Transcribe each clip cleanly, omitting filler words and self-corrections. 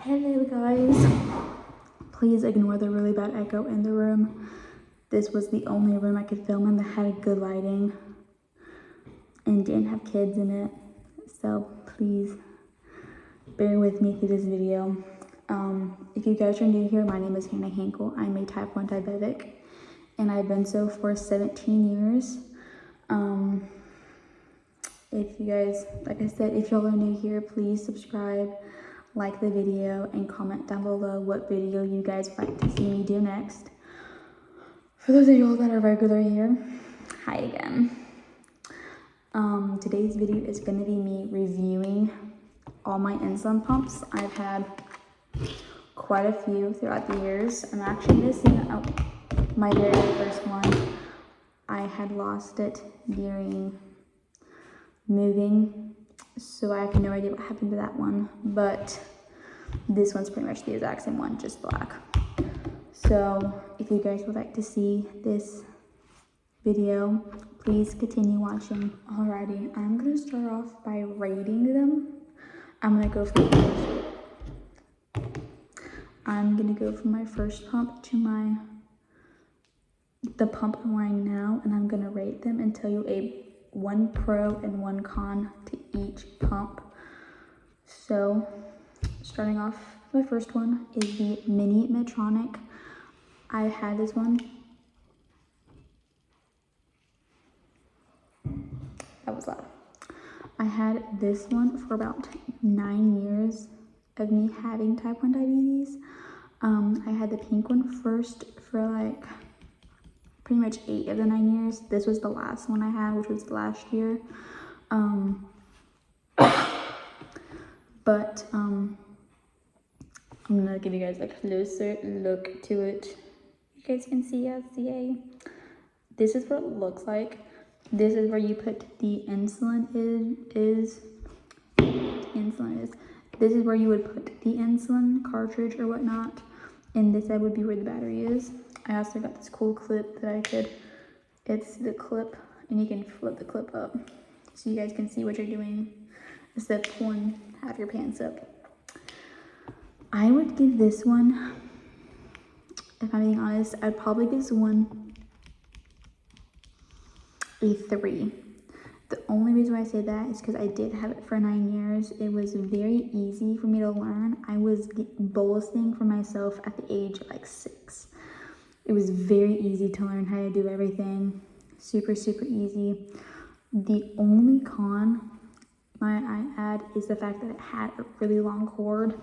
Hello guys, please ignore the really bad echo in the room. This was the only room I could film in that had good lighting and didn't have kids in it, so please bear with me through this video. If you guys are new here, my name is Hannah Hinkle. I'm a type 1 diabetic and I've been so for 17 years. If you guys, like I said, if y'all are new here, please subscribe, like the video, and comment down below what video you guys would like to see me do next. For those of y'all that are regular here, hi again. Today's video is going to be me reviewing all my insulin pumps. I've had quite a few throughout the years. I'm actually missing my very first one. I had lost it during moving, so I have no idea what happened to that one, but this one's pretty much the exact same one, just black. So if you guys would like to see this video, please continue watching. Alrighty, I'm gonna start off by rating them. I'm gonna go from my first pump to the pump I'm wearing now, and I'm gonna rate them and tell you one pro and one con to each pump. So starting off, my first one is the mini Medtronic. I had this one. That was loud. I had this one for about 9 years of me having type 1 diabetes. I had the pink one first for like pretty much 8 of the 9 years. This was the last one I had, which was last year. But I'm gonna give you guys a closer look to it. You guys can see this is what it looks like. This is where you put the insulin is. This is where you would put the insulin cartridge or whatnot, and this side would be where the battery is. I also got this cool clip that it's the clip, and you can flip the clip up so you guys can see what you're doing instead of pulling half your pants up. I would give this one, if I'm being honest, I'd probably give this one a 3. The only reason why I say that is because I did have it for 9 years. It was very easy for me to learn. I was bolusing for myself at the age of like 6. It was very easy to learn how to do everything. Super, super easy. The only con I add is the fact that it had a really long cord.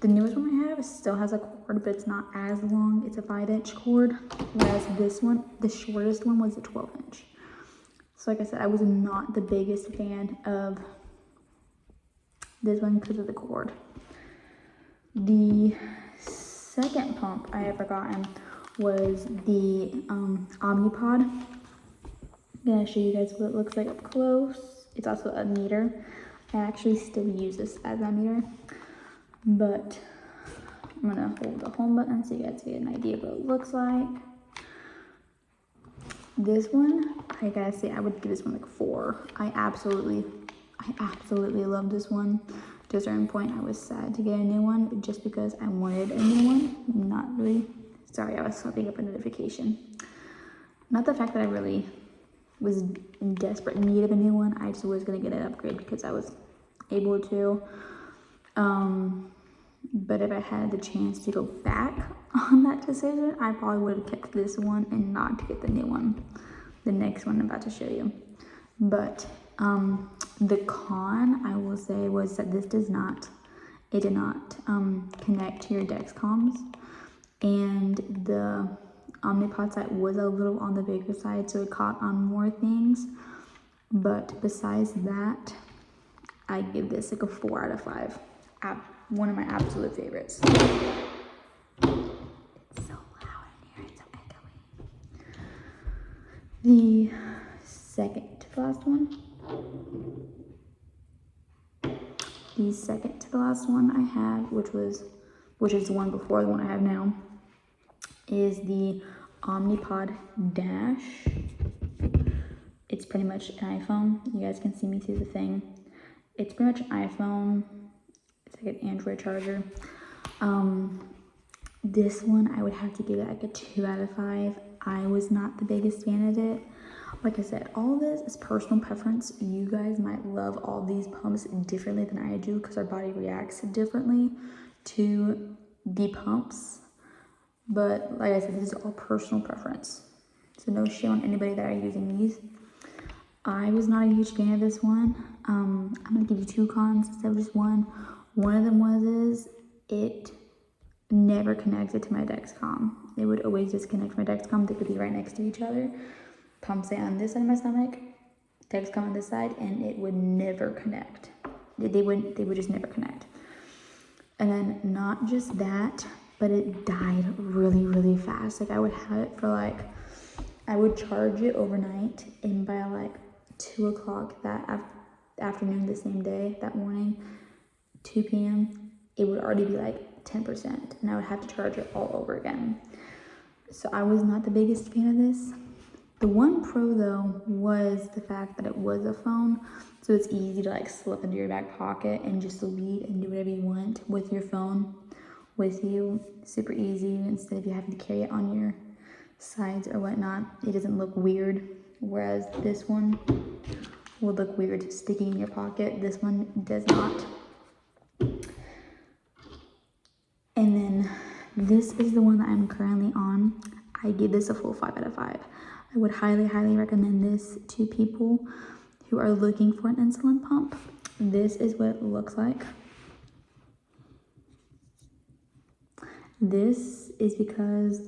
The newest one I have still has a cord, but it's not as long. It's a 5-inch cord, whereas this one, the shortest one, was a 12-inch. So like I said, I was not the biggest fan of this one because of the cord. The second pump I ever gotten was the Omnipod. I'm gonna show you guys what it looks like up close. It's also a meter. I actually still use this as a meter, but I'm gonna hold the home button so you guys get an idea of what it looks like. This one, I gotta say, I would give this one like 4. I absolutely love this one. To a certain point, I was sad to get a new one just because I wanted a new one. Not really. Sorry, I was swapping up a notification. Not the fact that I really was in desperate need of a new one. I just was gonna get an upgrade because I was able to. But if I had the chance to go back on that decision, I probably would have kept this one and not get the new one, the next one I'm about to show you. But the con, I will say, was that this did not connect to your Dexcoms, and the Omnipod side was a little on the bigger side, so it caught on more things. But besides that, I give this like a 4 out of 5. One of my absolute favorites. It's so loud in here, it's so echoey. The second to the last one I have, which is the one before the one I have now, is the Omnipod Dash. It's pretty much an iPhone. You guys can see me through the thing. It's pretty much an iPhone. It's like an Android charger. This one, I would have to give it like a 2 out of 5. I was not the biggest fan of it. Like I said, all this is personal preference. You guys might love all these pumps differently than I do because our body reacts differently to the pumps. But like I said, this is all personal preference. So no shame on anybody that are using these. I was not a huge fan of this one. I'm gonna give you 2 cons instead of just one. One of them was it never connected to my Dexcom. It would always disconnect my Dexcom. They could be right next to each other. Pump say on this side of my stomach, Dexcom on this side, and it would never connect. They would just never connect. And then not just that, but it died really, really fast. Like I would have it for like, I would charge it overnight, and by like 2 o'clock that afternoon, the same day, that morning, 2 p.m., it would already be like 10%, and I would have to charge it all over again. So I was not the biggest fan of this. The one pro though was the fact that it was a phone, so it's easy to like slip into your back pocket and just leave and do whatever you want with your phone with you. Super easy, instead of you having to carry it on your sides or whatnot. It doesn't look weird, whereas this one would look weird sticking in your pocket. This one does not. And then this is the one that I'm currently on. I give this a full 5 out of 5. I would highly, highly recommend this to people who are looking for an insulin pump. This is what it looks like. This is because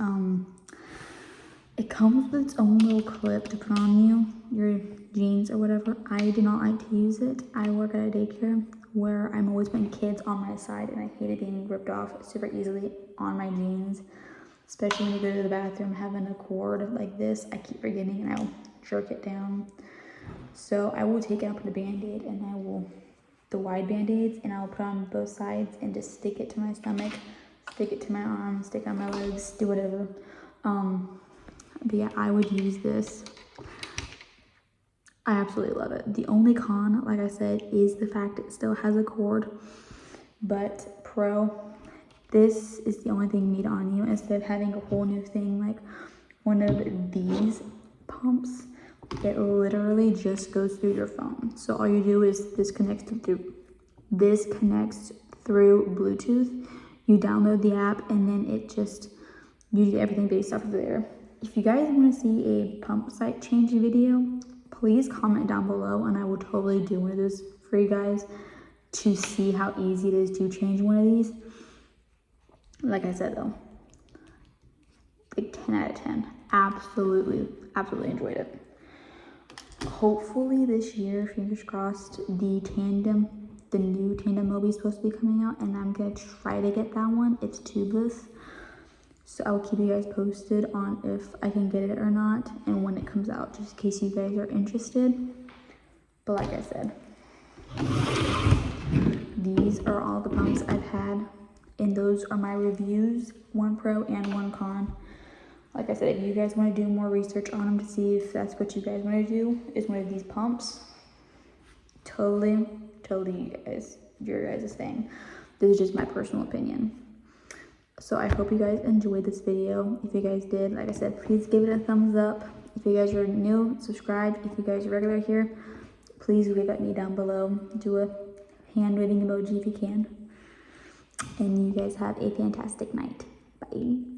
it comes with its own little clip to put on your jeans or whatever. I do not like to use it. I work at a daycare where I'm always putting kids on my side, and I hate it being ripped off super easily on my jeans, especially when you go to the bathroom having a cord like this. I keep forgetting and I'll jerk it down. So I will take it up with a Band-Aid, and I will, the wide Band-Aids, and I'll put on both sides and just stick it to my stomach, stick it to my arms, stick it on my legs, do whatever. But yeah, I would use this. I absolutely love it. The only con, like I said, is the fact it still has a cord. But pro, this is the only thing made on you. Instead of having a whole new thing like one of these pumps, it literally just goes through your phone. So all you do is this connects through Bluetooth. You download the app, and then it just, you do everything based off of there. If you guys want to see a pump site change video, please comment down below, and I will totally do one of those for you guys to see how easy it is to change one of these. Like I said though, like 10 out of 10. Absolutely enjoyed it. Hopefully this year, fingers crossed, the new Tandem Mobi is supposed to be coming out, and I'm gonna try to get that one. It's tubeless. So I will keep you guys posted on if I can get it or not, and when it comes out, just in case you guys are interested. But like I said, these are all the pumps I've had, and those are my reviews, 1 pro and 1 con. Like I said, if you guys want to do more research on them to see if that's what you guys want to do, is one of these pumps, totally your guys' thing. This is just my personal opinion. So I hope you guys enjoyed this video. If you guys did, like I said, please give it a thumbs up. If you guys are new, subscribe. If you guys are regular here, please wave at me down below. Do a hand waving emoji if you can. And you guys have a fantastic night. Bye.